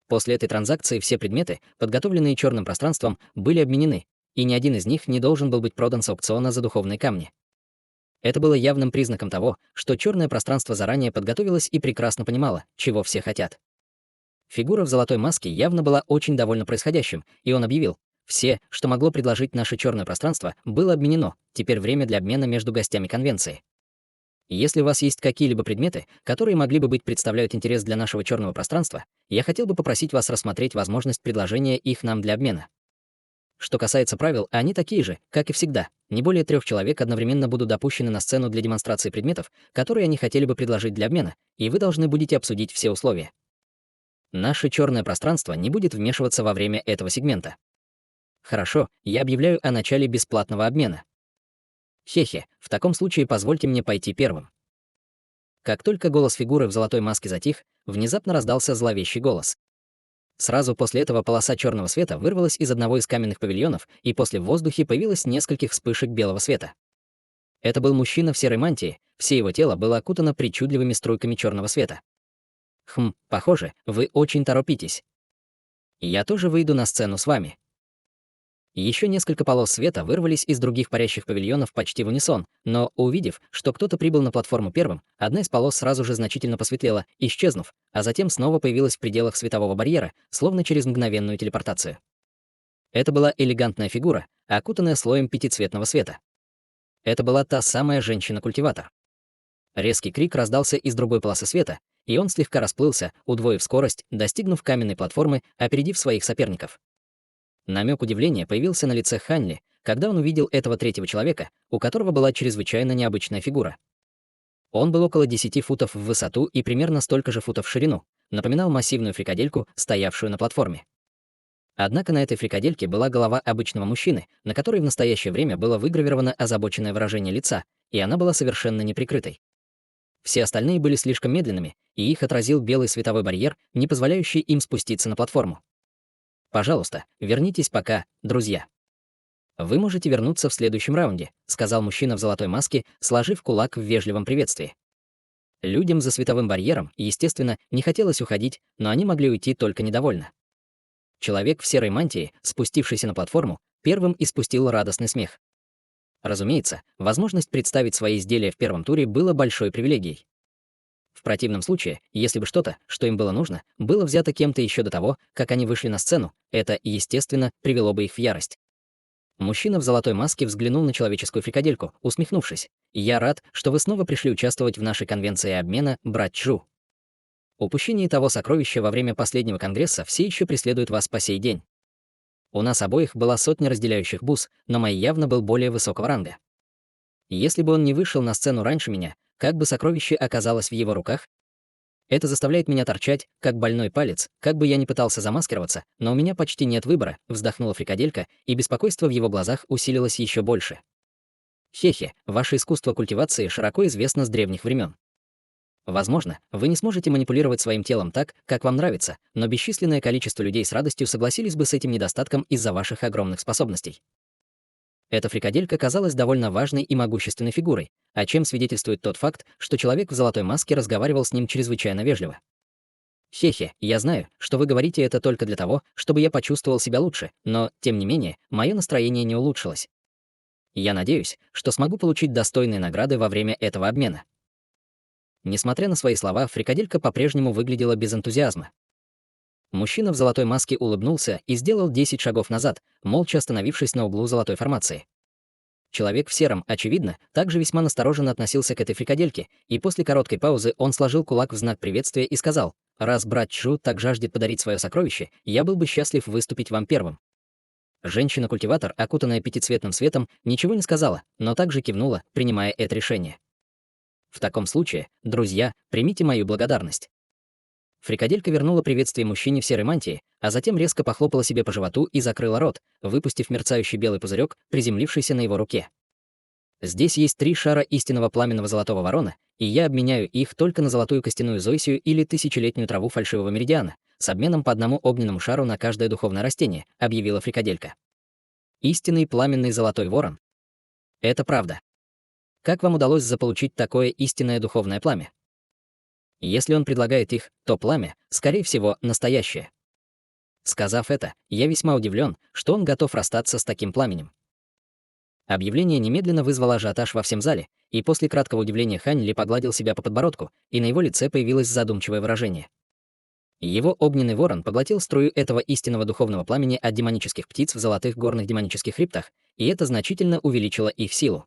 После этой транзакции все предметы, подготовленные черным пространством, были обменены, и ни один из них не должен был быть продан с аукциона за духовные камни. Это было явным признаком того, что черное пространство заранее подготовилось и прекрасно понимало, чего все хотят. Фигура в золотой маске явно была очень довольна происходящим, и он объявил: «Все, что могло предложить наше черное пространство, было обменено, теперь время для обмена между гостями конвенции. Если у вас есть какие-либо предметы, которые могли бы представлять интерес для нашего черного пространства, я хотел бы попросить вас рассмотреть возможность предложения их нам для обмена. Что касается правил, они такие же, как и всегда. Не более 3 человек одновременно будут допущены на сцену для демонстрации предметов, которые они хотели бы предложить для обмена, и вы должны будете обсудить все условия. Наше черное пространство не будет вмешиваться во время этого сегмента. Хорошо, я объявляю о начале бесплатного обмена. Хе-хе, в таком случае позвольте мне пойти первым». Как только голос фигуры в золотой маске затих, внезапно раздался зловещий голос. Сразу после этого полоса черного света вырвалась из одного из каменных павильонов, и после в воздухе появилось нескольких вспышек белого света. Это был мужчина в серой мантии, все его тело было окутано причудливыми струйками черного света. Похоже, вы очень торопитесь. Я тоже выйду на сцену с вами. Еще несколько полос света вырвались из других парящих павильонов почти в унисон, но, увидев, что кто-то прибыл на платформу первым, одна из полос сразу же значительно посветлела, исчезнув, а затем снова появилась в пределах светового барьера, словно через мгновенную телепортацию. Это была элегантная фигура, окутанная слоем пятицветного света. Это была та самая женщина-культиватор. Резкий крик раздался из другой полосы света, и он слегка расплылся, удвоив скорость, достигнув каменной платформы, опередив своих соперников. Намек удивления появился на лице Хань Ли, когда он увидел этого третьего человека, у которого была чрезвычайно необычная фигура. Он был около 10 футов в высоту и примерно столько же футов в ширину, напоминал массивную фрикадельку, стоявшую на платформе. Однако на этой фрикадельке была голова обычного мужчины, на которой в настоящее время было выгравировано озабоченное выражение лица, и она была совершенно неприкрытой. Все остальные были слишком медленными, и их отразил белый световой барьер, не позволяющий им спуститься на платформу. «Пожалуйста, вернитесь пока, друзья». «Вы можете вернуться в следующем раунде», — сказал мужчина в золотой маске, сложив кулак в вежливом приветствии. Людям за световым барьером, естественно, не хотелось уходить, но они могли уйти только недовольно. Человек в серой мантии, спустившийся на платформу, первым испустил радостный смех. Разумеется, возможность представить свои изделия в первом туре было большой привилегией. В противном случае, если бы что-то, что им было нужно, было взято кем-то еще до того, как они вышли на сцену, это, естественно, привело бы их в ярость. Мужчина в золотой маске взглянул на человеческую фрикадельку, усмехнувшись. «Я рад, что вы снова пришли участвовать в нашей конвенции обмена, брат Чжу. Упущение того сокровища во время последнего конгресса все еще преследует вас по сей день. У нас обоих была сотня разделяющих бус, но мой явно был более высокого ранга. Если бы он не вышел на сцену раньше меня, как бы сокровище оказалось в его руках? Это заставляет меня торчать, как больной палец, как бы я ни пытался замаскироваться, но у меня почти нет выбора», — вздохнула фрикаделька, и беспокойство в его глазах усилилось еще больше. «Хе-хе, ваше искусство культивации широко известно с древних времен. Возможно, вы не сможете манипулировать своим телом так, как вам нравится, но бесчисленное количество людей с радостью согласились бы с этим недостатком из-за ваших огромных способностей. Эта фрикаделька казалась довольно важной и могущественной фигурой, о чем свидетельствует тот факт, что человек в золотой маске разговаривал с ним чрезвычайно вежливо. «Хе-хе, я знаю, что вы говорите это только для того, чтобы я почувствовал себя лучше, но, тем не менее, мое настроение не улучшилось. Я надеюсь, что смогу получить достойные награды во время этого обмена». Несмотря на свои слова, фрикаделька по-прежнему выглядела без энтузиазма. Мужчина в золотой маске улыбнулся и сделал 10 шагов назад, молча остановившись на углу золотой формации. Человек в сером, очевидно, также весьма настороженно относился к этой фрикадельке, и после короткой паузы он сложил кулак в знак приветствия и сказал: «Раз брат Чжу так жаждет подарить свое сокровище, я был бы счастлив выступить вам первым». Женщина-культиватор, окутанная пятицветным светом, ничего не сказала, но также кивнула, принимая это решение. «В таком случае, друзья, примите мою благодарность». Фрикаделька вернула приветствие мужчине в серой мантии, а затем резко похлопала себе по животу и закрыла рот, выпустив мерцающий белый пузырек, приземлившийся на его руке. «Здесь есть 3 шара истинного пламенного золотого ворона, и я обменяю их только на золотую костяную зоисию или тысячелетнюю траву фальшивого меридиана, с обменом по одному огненному шару на каждое духовное растение», — объявила фрикаделька. Истинный пламенный золотой ворон. Это правда. Как вам удалось заполучить такое истинное духовное пламя? Если он предлагает их, то пламя, скорее всего, настоящее. Сказав это, я весьма удивлен, что он готов расстаться с таким пламенем. Объявление немедленно вызвало ажиотаж во всем зале, и после краткого удивления Хань Ли погладил себя по подбородку, и на его лице появилось задумчивое выражение. Его огненный ворон поглотил струю этого истинного духовного пламени от демонических птиц в золотых горных демонических хребтах, и это значительно увеличило их силу.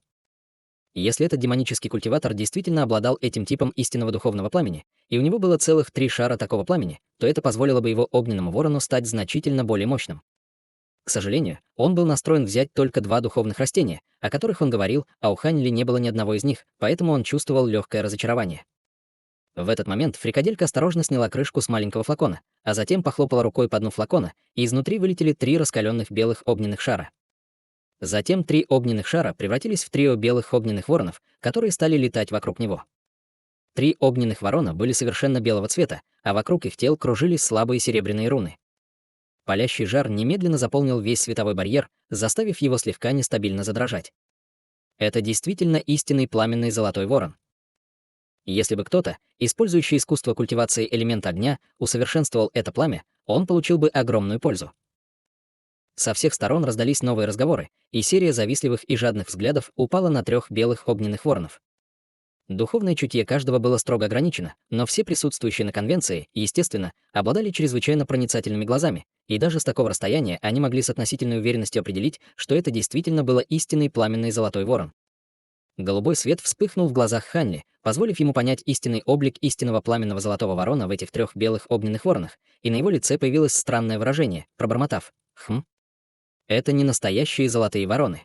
Если этот демонический культиватор действительно обладал этим типом истинного духовного пламени, и у него было целых 3 шара такого пламени, то это позволило бы его огненному ворону стать значительно более мощным. К сожалению, он был настроен взять только 2 духовных растения, о которых он говорил, а у Хань Ли не было ни одного из них, поэтому он чувствовал легкое разочарование. В этот момент фрикаделька осторожно сняла крышку с маленького флакона, а затем похлопала рукой по дну флакона, и изнутри вылетели 3 раскаленных белых огненных шара. Затем 3 огненных шара превратились в трио белых огненных воронов, которые стали летать вокруг него. 3 огненных ворона были совершенно белого цвета, а вокруг их тел кружились слабые серебряные руны. Палящий жар немедленно заполнил весь световой барьер, заставив его слегка нестабильно задрожать. Это действительно истинный пламенный золотой ворон. Если бы кто-то, использующий искусство культивации элемента огня, усовершенствовал это пламя, он получил бы огромную пользу. Со всех сторон раздались новые разговоры, и серия завистливых и жадных взглядов упала на 3 белых огненных воронов. Духовное чутье каждого было строго ограничено, но все присутствующие на конвенции, естественно, обладали чрезвычайно проницательными глазами, и даже с такого расстояния они могли с относительной уверенностью определить, что это действительно было истинный пламенный золотой ворон. Голубой свет вспыхнул в глазах Ханли, позволив ему понять истинный облик истинного пламенного золотого ворона в этих 3 белых огненных воронах, и на его лице появилось странное выражение, пробормотав: «Хм? Это не настоящие золотые вороны».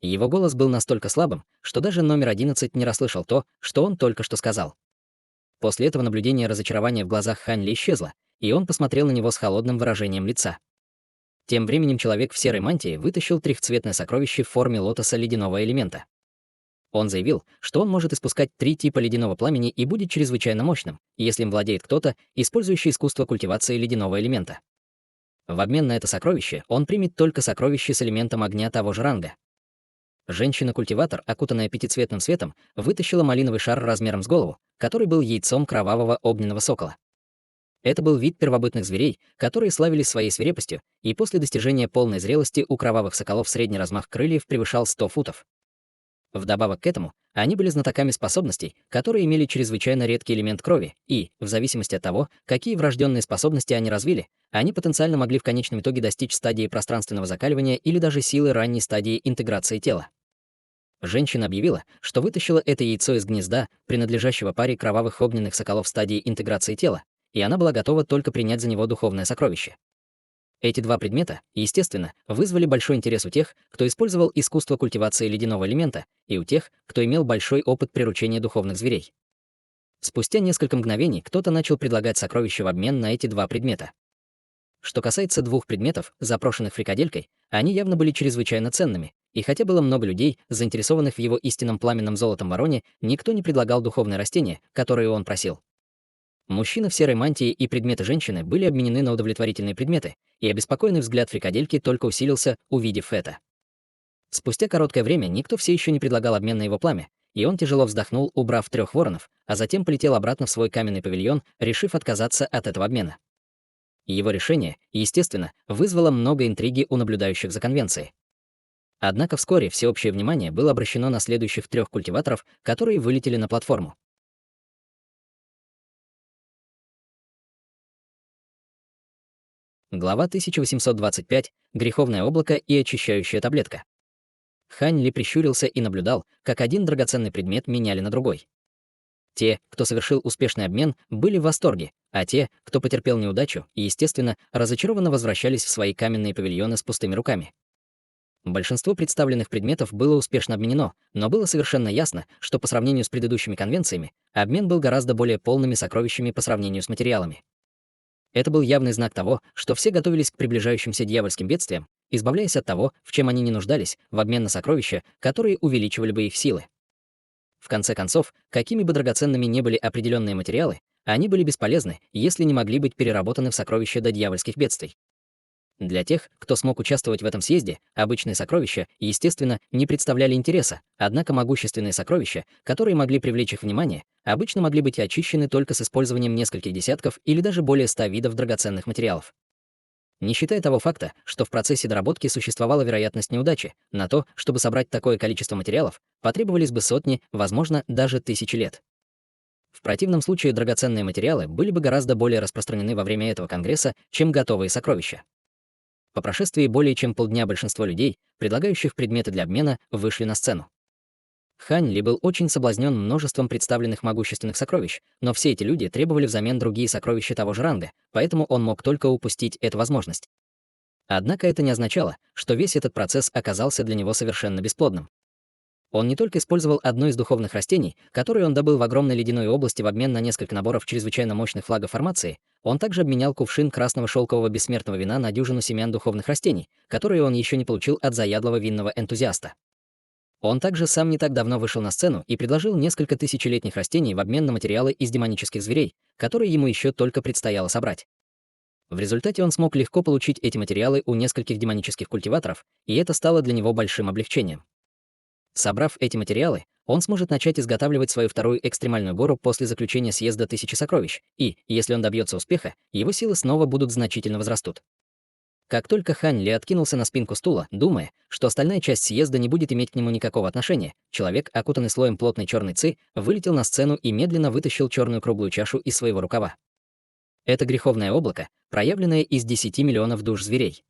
Его голос был настолько слабым, что даже номер 11 не расслышал то, что он только что сказал. После этого наблюдение разочарования в глазах Хань Ли исчезло, и он посмотрел на него с холодным выражением лица. Тем временем человек в серой мантии вытащил трехцветное сокровище в форме лотоса ледяного элемента. Он заявил, что он может испускать 3 типа ледяного пламени и будет чрезвычайно мощным, если им владеет кто-то, использующий искусство культивации ледяного элемента. В обмен на это сокровище он примет только сокровище с элементом огня того же ранга. Женщина-культиватор, окутанная пятицветным светом, вытащила малиновый шар размером с голову, который был яйцом кровавого огненного сокола. Это был вид первобытных зверей, которые славились своей свирепостью, и после достижения полной зрелости у кровавых соколов средний размах крыльев превышал 100 футов. Вдобавок к этому, они были знатоками способностей, которые имели чрезвычайно редкий элемент крови, и, в зависимости от того, какие врожденные способности они развили, они потенциально могли в конечном итоге достичь стадии пространственного закаливания или даже силы ранней стадии интеграции тела. Женщина объявила, что вытащила это яйцо из гнезда, принадлежащего паре кровавых огненных соколов стадии интеграции тела, и она была готова только принять за него духовное сокровище. Эти 2 предмета, естественно, вызвали большой интерес у тех, кто использовал искусство культивации ледяного элемента, и у тех, кто имел большой опыт приручения духовных зверей. Спустя несколько мгновений кто-то начал предлагать сокровища в обмен на эти 2 предмета. Что касается 2 предметов, запрошенных фрикаделькой, они явно были чрезвычайно ценными, и хотя было много людей, заинтересованных в его истинном пламенном золотом вороне, никто не предлагал духовные растения, которые он просил. Мужчина в серой мантии и предметы женщины были обменены на удовлетворительные предметы, и обеспокоенный взгляд фрикадельки только усилился, увидев это. Спустя короткое время никто все еще не предлагал обмен на его пламя, и он тяжело вздохнул, убрав 3 воронов, а затем полетел обратно в свой каменный павильон, решив отказаться от этого обмена. Его решение, естественно, вызвало много интриги у наблюдающих за конвенцией. Однако вскоре всеобщее внимание было обращено на следующих 3 культиваторов, которые вылетели на платформу. Глава 1825. Греховное облако и очищающая таблетка. Хань Ли прищурился и наблюдал, как один драгоценный предмет меняли на другой. Те, кто совершил успешный обмен, были в восторге, а те, кто потерпел неудачу, естественно, разочарованно возвращались в свои каменные павильоны с пустыми руками. Большинство представленных предметов было успешно обменено, но было совершенно ясно, что по сравнению с предыдущими конвенциями, обмен был гораздо более полными сокровищами по сравнению с материалами. Это был явный знак того, что все готовились к приближающимся дьявольским бедствиям, избавляясь от того, в чем они не нуждались, в обмен на сокровища, которые увеличивали бы их силы. В конце концов, какими бы драгоценными ни были определенные материалы, они были бесполезны, если не могли быть переработаны в сокровища до дьявольских бедствий. Для тех, кто смог участвовать в этом съезде, обычные сокровища, естественно, не представляли интереса, однако могущественные сокровища, которые могли привлечь их внимание, обычно могли быть очищены только с использованием нескольких десятков или даже более 100 видов драгоценных материалов. Не считая того факта, что в процессе доработки существовала вероятность неудачи, на то, чтобы собрать такое количество материалов, потребовались бы сотни, возможно, даже тысячи лет. В противном случае драгоценные материалы были бы гораздо более распространены во время этого конгресса, чем готовые сокровища. По прошествии более чем полдня большинство людей, предлагающих предметы для обмена, вышли на сцену. Хань Ли был очень соблазнен множеством представленных могущественных сокровищ, но все эти люди требовали взамен другие сокровища того же ранга, поэтому он мог только упустить эту возможность. Однако это не означало, что весь этот процесс оказался для него совершенно бесплодным. Он не только использовал одно из духовных растений, которое он добыл в огромной ледяной области в обмен на несколько наборов чрезвычайно мощных флагов формации, он также обменял кувшин красного шелкового бессмертного вина на дюжину семян духовных растений, которые он еще не получил от заядлого винного энтузиаста. Он также сам не так давно вышел на сцену и предложил несколько тысячелетних растений в обмен на материалы из демонических зверей, которые ему еще только предстояло собрать. В результате он смог легко получить эти материалы у нескольких демонических культиваторов, и это стало для него большим облегчением. Собрав эти материалы, он сможет начать изготавливать свою вторую экстремальную гору после заключения съезда 1000 сокровищ, и, если он добьется успеха, его силы снова будут значительно возрастут. Как только Хань Ли откинулся на спинку стула, думая, что остальная часть съезда не будет иметь к нему никакого отношения, человек, окутанный слоем плотной черной ци, вылетел на сцену и медленно вытащил черную круглую чашу из своего рукава. Это греховное облако, проявленное из 10 миллионов душ зверей.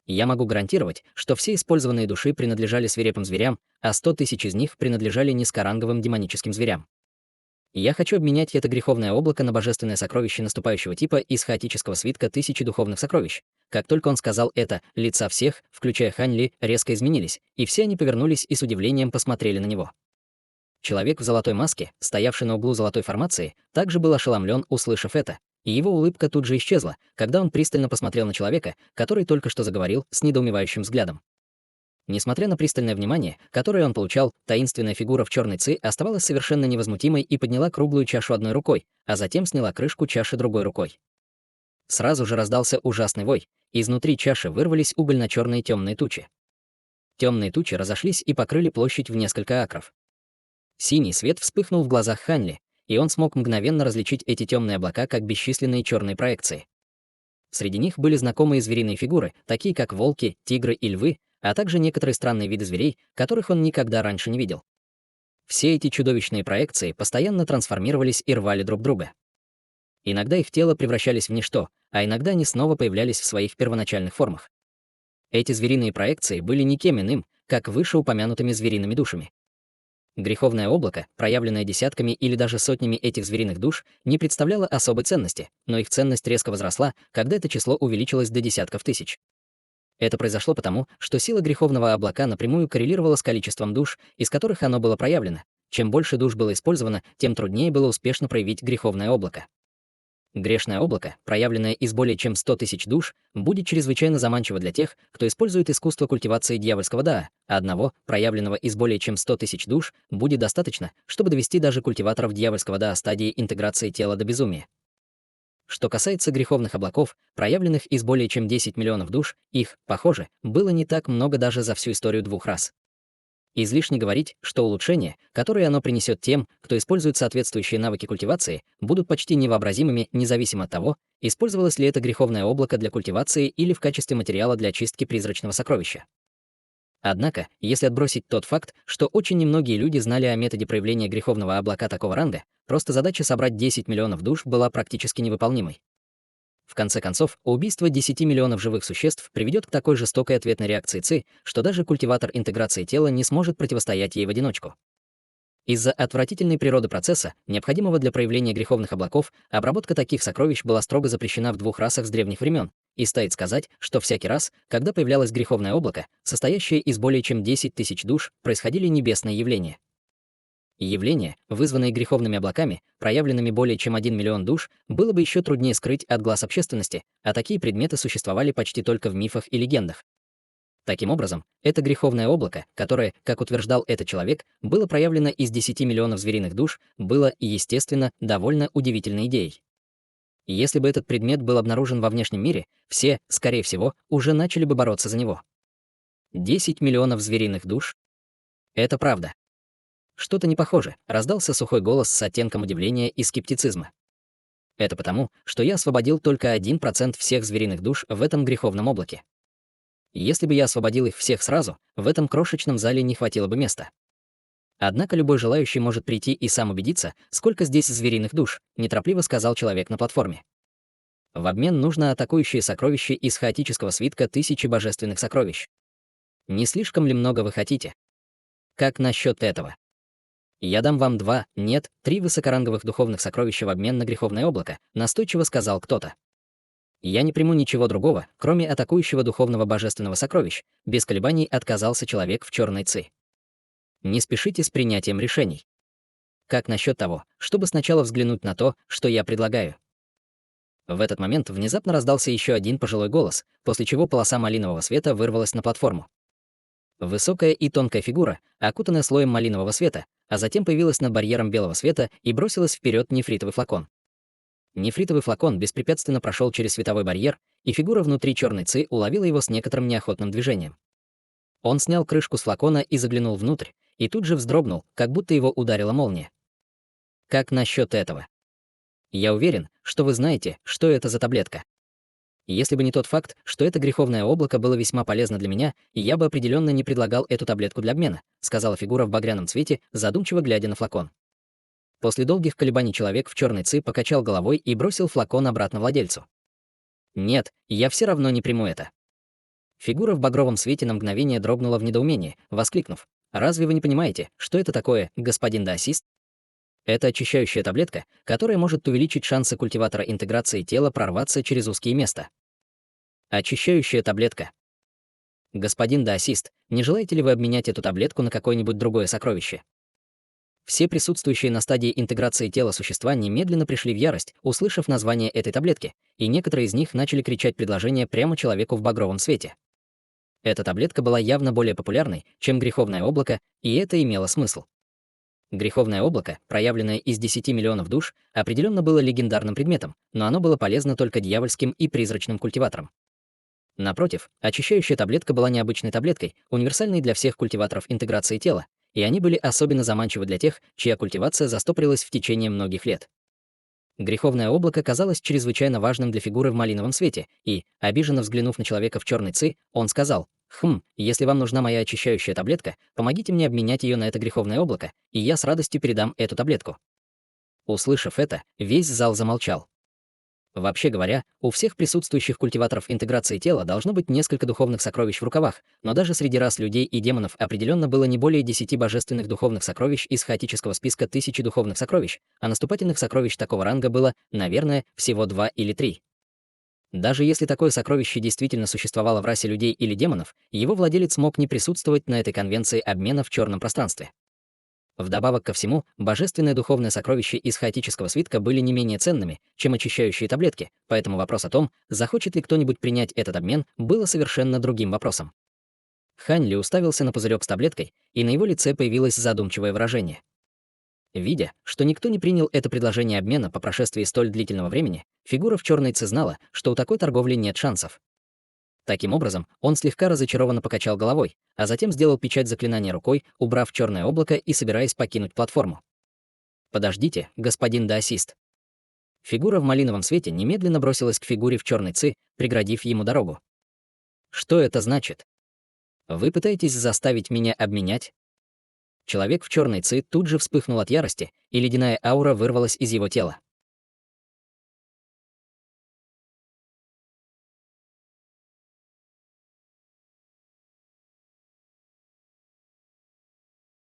Я могу гарантировать, что все использованные души принадлежали свирепым зверям, а 100 тысяч из них принадлежали низкоранговым демоническим зверям. Я хочу обменять это греховное облако на божественное сокровище наступающего типа из хаотического свитка 1000 духовных сокровищ. Как только он сказал это, лица всех, включая Хань Ли, резко изменились, и все они повернулись и с удивлением посмотрели на него. Человек в золотой маске, стоявший на углу золотой формации, также был ошеломлен, услышав это, и его улыбка тут же исчезла, когда он пристально посмотрел на человека, который только что заговорил, с недоумевающим взглядом. Несмотря на пристальное внимание, которое он получал, таинственная фигура в черной ци оставалась совершенно невозмутимой и подняла круглую чашу одной рукой, а затем сняла крышку чаши другой рукой. Сразу же раздался ужасный вой, и изнутри чаши вырвались угольно-черные темные тучи. Темные тучи разошлись и покрыли площадь в несколько акров. Синий свет вспыхнул в глазах Хань Ли, и он смог мгновенно различить эти темные облака как бесчисленные черные проекции. Среди них были знакомые звериные фигуры, такие как волки, тигры и львы, а также некоторые странные виды зверей, которых он никогда раньше не видел. Все эти чудовищные проекции постоянно трансформировались и рвали друг друга. Иногда их тела превращались в ничто, а иногда они снова появлялись в своих первоначальных формах. Эти звериные проекции были никем иным, как вышеупомянутыми звериными душами. Греховное облако, проявленное десятками или даже сотнями этих звериных душ, не представляло особой ценности, но их ценность резко возросла, когда это число увеличилось до десятков тысяч. Это произошло потому, что сила греховного облака напрямую коррелировала с количеством душ, из которых оно было проявлено. Чем больше душ было использовано, тем труднее было успешно проявить греховное облако. Грешное облако, проявленное из более чем 100 тысяч душ, будет чрезвычайно заманчиво для тех, кто использует искусство культивации дьявольского даа, а одного, проявленного из более чем 100 тысяч душ, будет достаточно, чтобы довести даже культиваторов дьявольского даа стадии интеграции тела до безумия. Что касается греховных облаков, проявленных из более чем 10 миллионов душ, их, похоже, было не так много даже за всю историю двух рас. Излишне говорить, что улучшения, которые оно принесет тем, кто использует соответствующие навыки культивации, будут почти невообразимыми, независимо от того, использовалось ли это греховное облако для культивации или в качестве материала для очистки призрачного сокровища. Однако, если отбросить тот факт, что очень немногие люди знали о методе проявления греховного облака такого ранга, просто задача собрать 10 миллионов душ была практически невыполнимой. В конце концов, убийство 10 миллионов живых существ приведет к такой жестокой ответной реакции ЦИ, что даже культиватор интеграции тела не сможет противостоять ей в одиночку. Из-за отвратительной природы процесса, необходимого для проявления греховных облаков, обработка таких сокровищ была строго запрещена в двух расах с древних времен, и стоит сказать, что всякий раз, когда появлялось греховное облако, состоящее из более чем 10 тысяч душ, происходили небесные явления. Явления, вызванные греховными облаками, проявленными более чем 1 миллион душ, было бы еще труднее скрыть от глаз общественности, а такие предметы существовали почти только в мифах и легендах. Таким образом, это греховное облако, которое, как утверждал этот человек, было проявлено из 10 миллионов звериных душ, было, естественно, довольно удивительной идеей. Если бы этот предмет был обнаружен во внешнем мире, все, скорее всего, уже начали бы бороться за него. 10 миллионов звериных душ? Это правда. Что-то не похоже, раздался сухой голос с оттенком удивления и скептицизма. Это потому, что я освободил только 1% всех звериных душ в этом греховном облаке. Если бы я освободил их всех сразу, в этом крошечном зале не хватило бы места. Однако любой желающий может прийти и сам убедиться, сколько здесь звериных душ, неторопливо сказал человек на платформе. В обмен нужно атакующее сокровище из хаотического свитка 1000 божественных сокровищ. Не слишком ли много вы хотите? Как насчет этого? «Я дам вам 2, нет, 3 высокоранговых духовных сокровища в обмен на греховное облако», настойчиво сказал кто-то. «Я не приму ничего другого, кроме атакующего духовного божественного сокровищ», без колебаний отказался человек в черной ци. Не спешите с принятием решений. Как насчет того, чтобы сначала взглянуть на то, что я предлагаю? В этот момент внезапно раздался еще один пожилой голос, после чего полоса малинового света вырвалась на платформу. Высокая и тонкая фигура, окутанная слоем малинового света, а затем появилась над барьером белого света и бросилась вперед нефритовый флакон. Нефритовый флакон беспрепятственно прошел через световой барьер, и фигура внутри черной ци уловила его с некоторым неохотным движением. Он снял крышку с флакона и заглянул внутрь, и тут же вздрогнул, как будто его ударила молния. Как насчет этого? Я уверен, что вы знаете, что это за таблетка. Если бы не тот факт, что это греховное облако было весьма полезно для меня, я бы определенно не предлагал эту таблетку для обмена, сказала фигура в багряном цвете, задумчиво глядя на флакон. После долгих колебаний человек в черной ци покачал головой и бросил флакон обратно владельцу. Нет, я все равно не приму это. Фигура в багровом свете на мгновение дрогнула в недоумении, воскликнув: «Разве вы не понимаете, что это такое, господин даосист?» Это очищающая таблетка, которая может увеличить шансы культиватора интеграции тела прорваться через узкие места. Очищающая таблетка. Господин даосист, не желаете ли вы обменять эту таблетку на какое-нибудь другое сокровище? Все присутствующие на стадии интеграции тела существа немедленно пришли в ярость, услышав название этой таблетки, и некоторые из них начали кричать предложение прямо человеку в багровом свете. Эта таблетка была явно более популярной, чем греховное облако, и это имело смысл. Греховное облако, проявленное из 10 миллионов душ, определенно было легендарным предметом, но оно было полезно только дьявольским и призрачным культиваторам. Напротив, очищающая таблетка была необычной таблеткой, универсальной для всех культиваторов интеграции тела, и они были особенно заманчивы для тех, чья культивация застопорилась в течение многих лет. Греховное облако казалось чрезвычайно важным для фигуры в малиновом свете, и, обиженно взглянув на человека в черной ци, он сказал: если вам нужна моя очищающая таблетка, помогите мне обменять ее на это греховное облако, и я с радостью передам эту таблетку». Услышав это, весь зал замолчал. Вообще говоря, у всех присутствующих культиваторов интеграции тела должно быть несколько духовных сокровищ в рукавах, но даже среди рас людей и демонов определенно было не более 10 божественных духовных сокровищ из хаотического списка 1000 духовных сокровищ, а наступательных сокровищ такого ранга было, наверное, всего 2 или 3. Даже если такое сокровище действительно существовало в расе людей или демонов, его владелец мог не присутствовать на этой конвенции обмена в черном пространстве. Вдобавок ко всему, божественные духовные сокровища из хаотического свитка были не менее ценными, чем очищающие таблетки, поэтому вопрос о том, захочет ли кто-нибудь принять этот обмен, было совершенно другим вопросом. Хань Ли уставился на пузырек с таблеткой, и на его лице появилось задумчивое выражение. Видя, что никто не принял это предложение обмена по прошествии столь длительного времени, фигура в черной ци знала, что у такой торговли нет шансов. Таким образом, он слегка разочарованно покачал головой, а затем сделал печать заклинания рукой, убрав черное облако и собираясь покинуть платформу. «Подождите, господин даосист». Фигура в малиновом свете немедленно бросилась к фигуре в черной ци, преградив ему дорогу. «Что это значит? Вы пытаетесь заставить меня обменять?» Человек в черной ци тут же вспыхнул от ярости, и ледяная аура вырвалась из его тела.